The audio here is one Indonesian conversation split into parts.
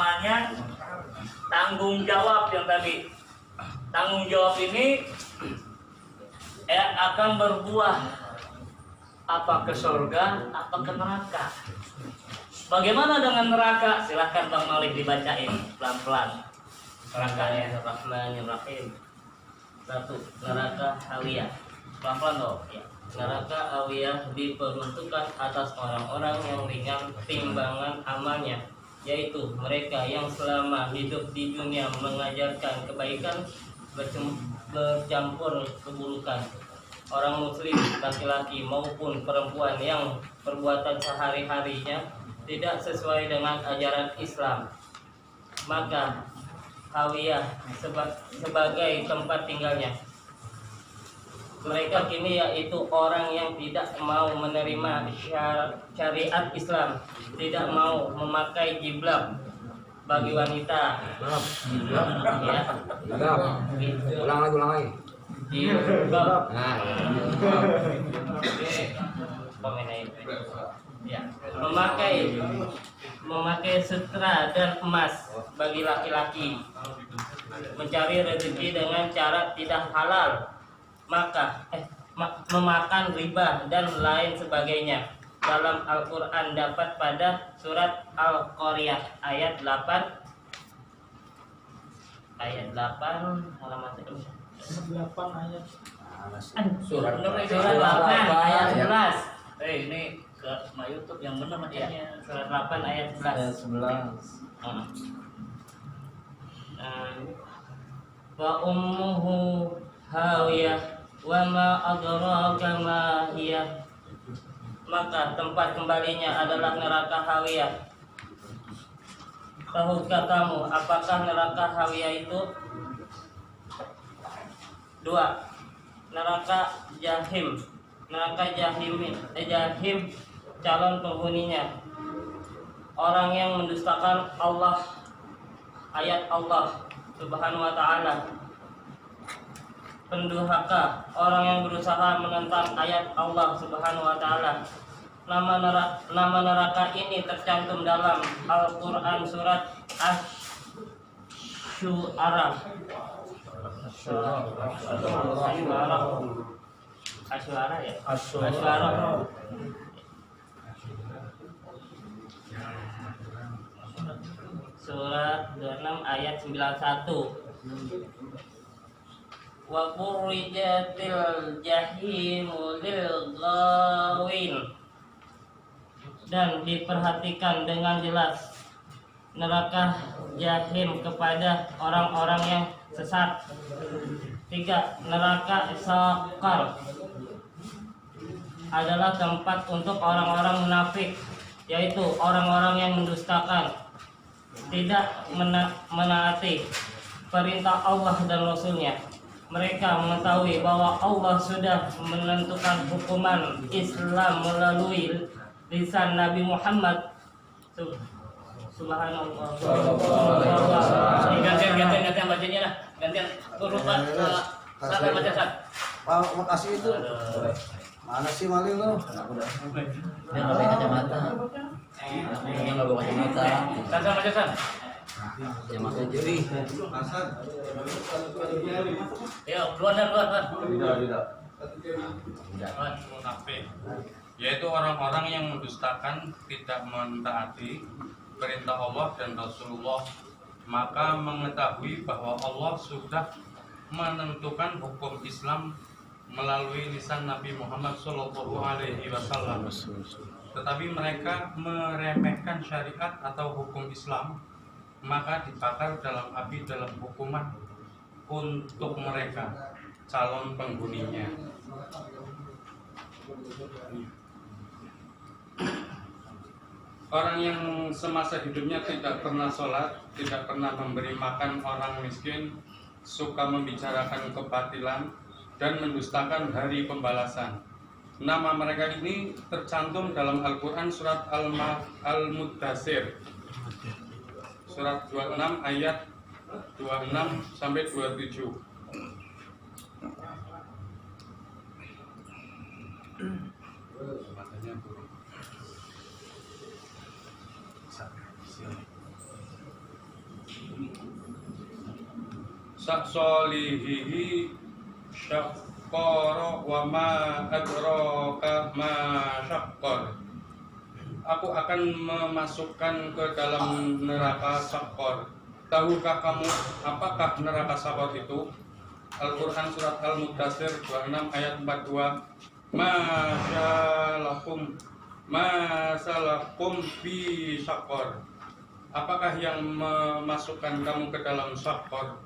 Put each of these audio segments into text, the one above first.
namanya tanggung jawab yang tadi. Tanggung jawab ini akan berbuah apa ke surga, apa ke neraka. Bagaimana dengan neraka? Silahkan Bang Malik dibacain pelan-pelan. Nerakanya Rahmanir-Rahim. 1. Neraka Hawiyah. Pelan-pelan dong. Ya. Neraka Hawiyah diperuntukkan atas orang-orang yang ringan timbangan amalnya, yaitu mereka yang selama hidup di dunia mengajarkan kebaikan bercampur keburukan. Orang muslim laki-laki maupun perempuan yang perbuatan sehari-harinya tidak sesuai dengan ajaran Islam, maka Hawiyah sebagai tempat tinggalnya. Mereka kini yaitu orang yang tidak mau menerima syariat Islam, tidak mau memakai jilbab bagi wanita. Ya. Ulang lagi. Jilbab. Ya. Memakai sutra dan emas bagi laki-laki, mencari rezeki dengan cara tidak halal, memakan riba dan lain sebagainya. Dalam Al-Quran dapat pada surat Al-Qaryah ayat 8 halaman 8 ayat surat 8 ayat 11. Ini ke YouTube yang benar macamnya. Surat 8 ayat 11. Wa ummuhu hawiyah wa ma adraka ma hiya. Maka tempat kembalinya adalah neraka Hawiyah. Tahukah kamu apakah neraka Hawiyah itu? 2. Neraka Jahim. Neraka Jahim calon penghuninya orang yang mendustakan Allah, ayat Allah Subhanahu wa ta'ala. Pendurhaka, orang yang berusaha menentang ayat Allah Subhanahu wa ta'ala. Nama neraka ini tercantum dalam Al-Quran surat Asy-Syu'ara. Asy-Syu'ara ya? Asy-Syu'ara. Surat 26 ayat 91. Wa burrijatil jahimu lil ghawin. Dan diperhatikan dengan jelas neraka jahim kepada orang-orang yang sesat. 3. Neraka Saqar adalah tempat untuk orang-orang munafik, yaitu orang-orang yang mendustakan, tidak menaati perintah Allah dan Rasulnya. Mereka mengetahui bahwa Allah sudah menentukan hukuman Islam melalui lisan Nabi Muhammad. Subhanallah. Gantian bacanya lah. Gantian huruf sampai baca sat. Makasih itu. Mana sih maling lo? Dia nggak pakai kacamata. Dia nggak bawa kacamata. Sampai baca sat. Ya maksudnya jadi. Yo, keluar. Munafik, yaitu orang-orang yang mendustakan, tidak mentaati perintah Allah dan Rasulullah, maka mengetahui bahwa Allah sudah menentukan hukum Islam melalui lisan Nabi Muhammad SAW. Tetapi mereka meremehkan syariat atau hukum Islam, maka dibakar dalam api dalam hukuman untuk mereka calon penghuninya. Orang yang semasa hidupnya tidak pernah sholat, tidak pernah memberi makan orang miskin, suka membicarakan kebatilan dan mendustakan hari pembalasan. Nama mereka ini tercantum dalam Al-Quran surat Al-Muddatsir, surat 26 ayat 26 sampai 27. sak solihihi syaqqara wa ma adraka ma syaqqar. Aku akan memasukkan ke dalam neraka Saqqar. Tahukah kamu apakah neraka Saqqar itu? Al-Quran surat Al-Mudaththir 26 ayat 42. Masalakum fi Saqqar. Apakah yang memasukkan kamu ke dalam Saqqar?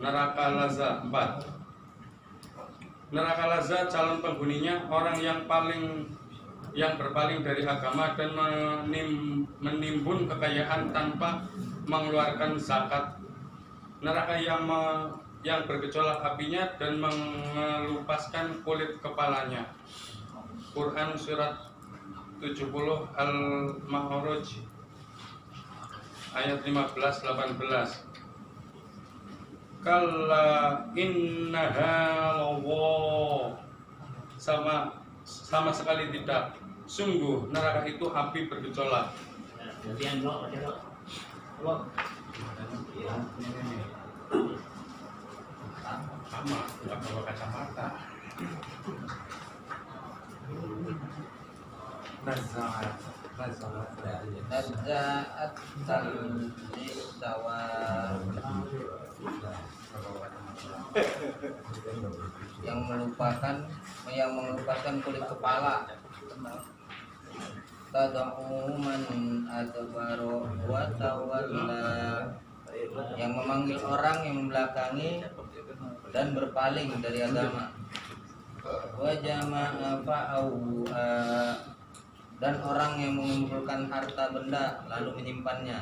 Neraka Lazza 4. Neraka Lazza calon penghuninya orang yang berpaling dari agama dan menimbun kekayaan tanpa mengeluarkan zakat. Neraka yang bergejolak apinya dan mengelupaskan kulit kepalanya. Quran surat 70 Al-Ma'arij ayat 15-18. Kalla innaha lawa, sama sekali tidak. Sungguh neraka itu api bergejolak. Gantian bro, Sama, nggak bawa kacamata. Nazaat sawa yang melupaskan kulit kepala. Tad'u man adbaro wa tawalla, yang memanggil orang yang membelakangi dan berpaling dari agama. Wa jama'a fa'au'a, dan orang yang mengumpulkan harta benda lalu menyimpannya.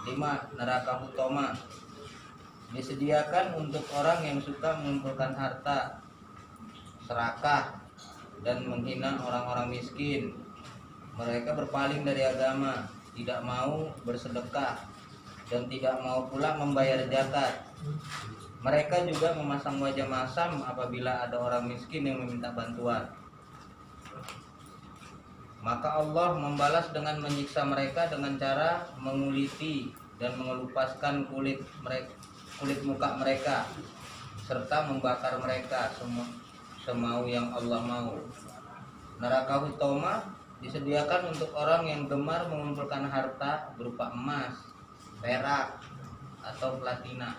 5. Neraka Hutama, disediakan untuk orang yang suka mengumpulkan harta, serakah, dan menghina orang-orang miskin. Mereka berpaling dari agama, tidak mau bersedekah, dan tidak mau pula membayar zakat. Mereka juga memasang wajah masam apabila ada orang miskin yang meminta bantuan. Maka Allah membalas dengan menyiksa mereka dengan cara menguliti dan mengelupaskan kulit muka mereka, serta membakar mereka semau yang Allah mau. Neraka Hutama disediakan untuk orang yang gemar mengumpulkan harta berupa emas, perak, atau platina.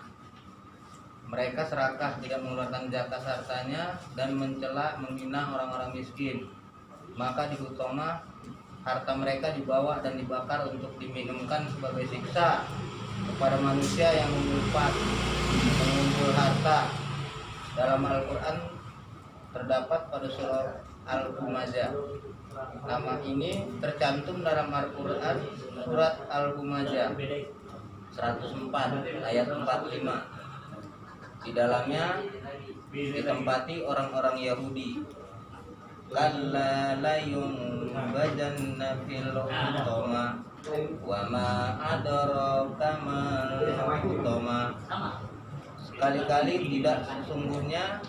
Mereka serakah, tidak mengeluarkan zakat hartanya, dan mencela, menghina orang-orang miskin. Maka di Hutama harta mereka dibawa dan dibakar untuk diminumkan sebagai siksa kepada manusia yang mengumpul harta. Dalam Al-Quran terdapat pada surah Al-Humazah. Nama ini tercantum dalam Al-Quran surat Al-Humazah 104 ayat 45. Di dalamnya ditempati orang-orang Yahudi. Kalla la yunbajanna fil hutama wa ma adraka mal hutama. Sekali-kali tidak, sesungguhnya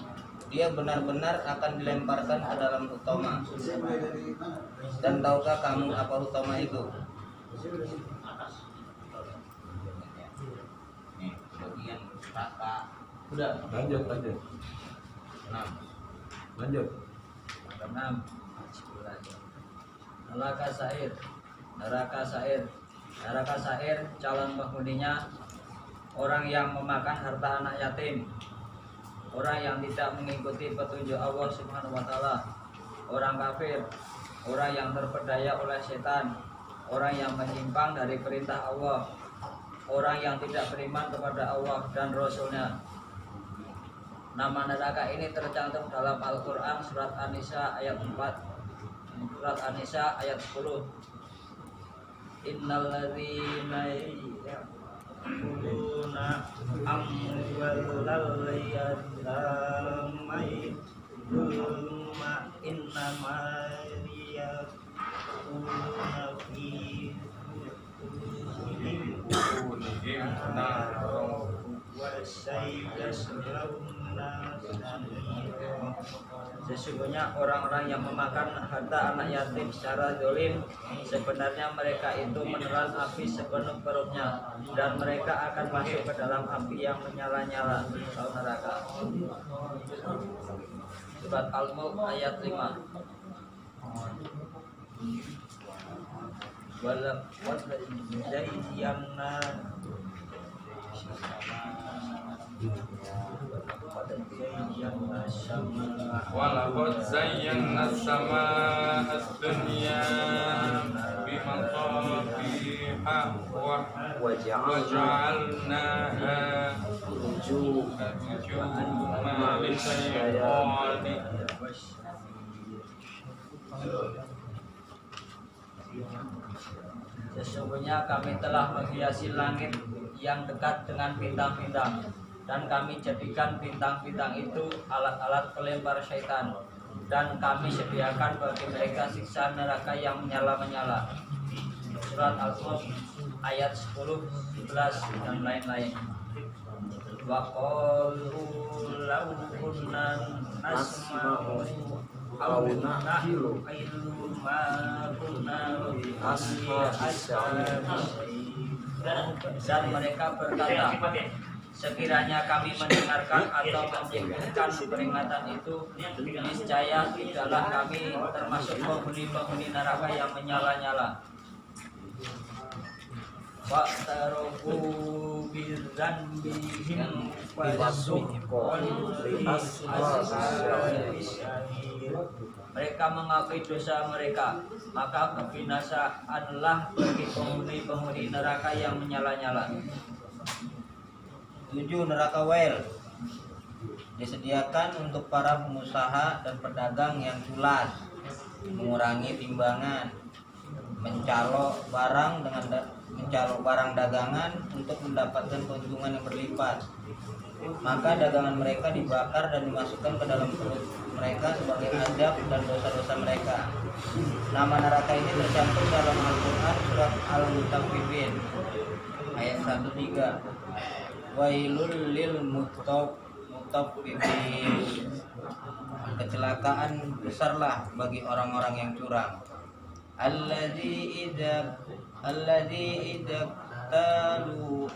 dia benar-benar akan dilemparkan ke dalam hutama. Dan tahukah kamu apa hutama itu? Nih, bagian neraka. Udah, lanjut. 6. Lanjut. 6. Neraka Sa'ir. Neraka Sa'ir calon penghuninya orang yang memakan harta anak yatim, orang yang tidak mengikuti petunjuk Allah Subhanahu wa taala, orang kafir, orang yang terpedaya oleh setan, orang yang menyimpang dari perintah Allah, orang yang tidak beriman kepada Allah dan Rasul-Nya. Nama neraka ini tercantum dalam Al-Quran surat An-Nisa ayat 4, surat An-Nisa ayat 10. Innalladzina ya'kuluna amwalal yatama zulma innama ya'kuluna fi butunihim naran wa sayaslawna Sesungguhnya orang-orang yang memakan harta anak yatim secara zalim, sebenarnya mereka itu menelan api sepenuh perutnya, dan mereka akan masuk ke dalam api yang menyala-nyala atau neraka. Surat Al-Mulk ayat 5. Walaqad zayyana as-samaa'a ad-dunya bimasabiha wa ja'alnaha rujuman lis-syayatin. Sesungguhnya kami telah menghiasi langit yang dekat dengan bintang-bintang, dan kami jadikan bintang-bintang itu alat-alat pelempar syaitan, dan kami sediakan bagi mereka siksa neraka yang menyala-menyala. Surat Al-Mulk ayat 10, 11 dan lain-lain. Wa qalu law kunna nasma'u aw na'qilu ma kunna dan mereka berkata, sekiranya kami mendengarkan atau menyebutkan peringatan itu, niscaya tidaklah kami termasuk penghuni-penghuni neraka yang menyala-nyala. Wa'tarofu bidzanbihim fasuqqan mereka mengakui dosa mereka, maka kebinasaanlah bagi penghuni-penghuni neraka yang menyala-nyala. 7. Neraka Wail disediakan untuk para pengusaha dan pedagang yang culas, mengurangi timbangan, mencalok barang dagangan untuk mendapatkan keuntungan yang berlipat. Maka dagangan mereka dibakar dan dimasukkan ke dalam perut mereka sebagai azab dan dosa-dosa mereka. Nama neraka ini tercantum dalam Al-Quran surat Al-Mutaffifin ayat 1-3. Wailul lil mutaffifin, kecelakaan besarlah bagi orang-orang yang curang. Alladzi idza talu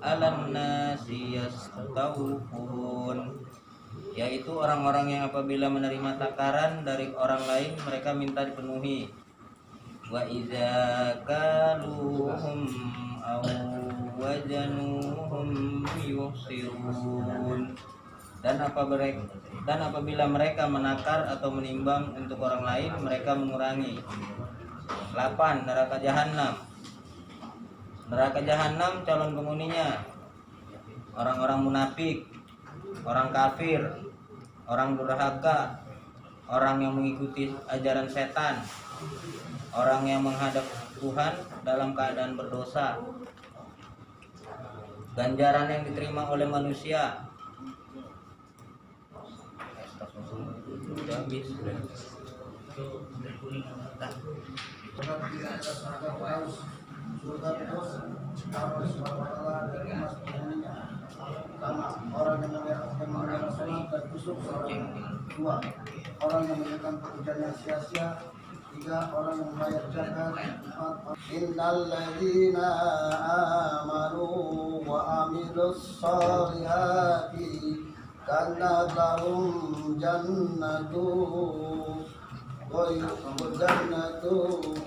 alan nasi yastawfun, yaitu orang-orang yang apabila menerima takaran dari orang lain mereka minta dipenuhi. Wa idza kaluhum aw wajanuhum yukhsirun, dan apabila mereka menakar atau menimbang untuk orang lain mereka mengurangi. 8. Neraka Jahanam. Neraka Jahanam calon penghuninya orang-orang munafik, orang kafir, orang durhaka, orang yang mengikuti ajaran setan, orang yang menghadap Tuhan dalam keadaan berdosa. Ganjaran yang diterima oleh manusia. Orang yang mengerjakan salat dan kusuk. 2. Orang yang mengerjakan pekerjaan yang sia-sia. 3. Orang yang membayar zakat. 4. Innal ladzina amanu wa amilus sholihati kanat lahum jannatu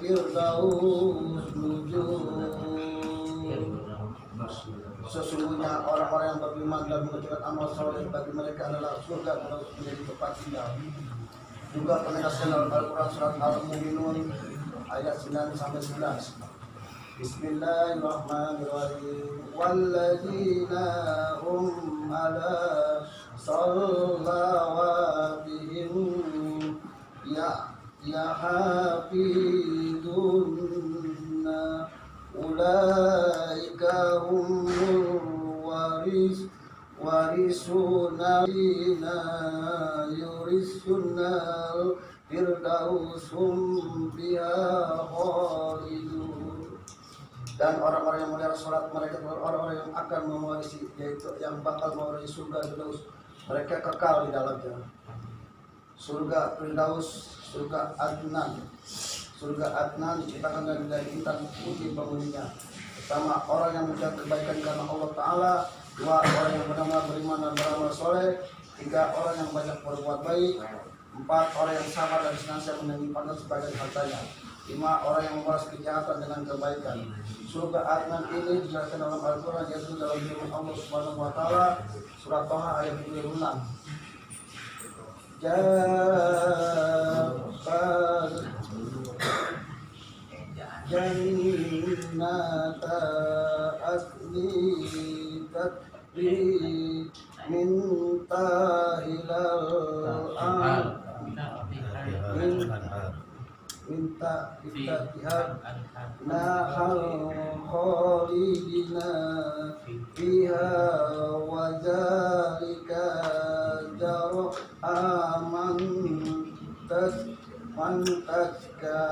firdaus nuzul. Sesungguhnya orang-orang yang beriman dan mengerjakan amal soleh bagi mereka adalah surga terus menjadi tempat tinggal. Juga penegasan dalam Al-Quran surat Al-Mu'minun ayat 9-11. Bismillahirrahmanirrahim. Walladzina hum ala salawatihim yahafidunna ulaika humul warisuna yurisunal firdausum biha khalidun. Dan orang-orang yang memelihara sholat mereka adalah orang-orang yang akan mewarisi, yaitu yang bakal mewarisi surga Firdaus. mereka kekal di dalamnya. Surga Firdaus, surga Adnan. Surga Adnan diciptakan dari bintang putih penghuninya. Pertama, orang yang menjaga kebaikan karena Allah Ta'ala. Dua, orang yang benar-benar beriman dan beramal soleh. Tiga, orang yang banyak berbuat baik. Empat, orang yang sabar dan senantiasa menyimpan sebagian hartanya. Lima, orang yang membalas kejahatan dengan kebaikan. Surga Adnan ini dijelaskan dalam Al-Quran, yaitu dalam firman Allah Subhanahu wa Ta'ala, surat Thaha ayat 76. Jabat jannata asli tatri min tahilal minta iftihar nahal khalidina fiha wa zalika jaru aman tas man taska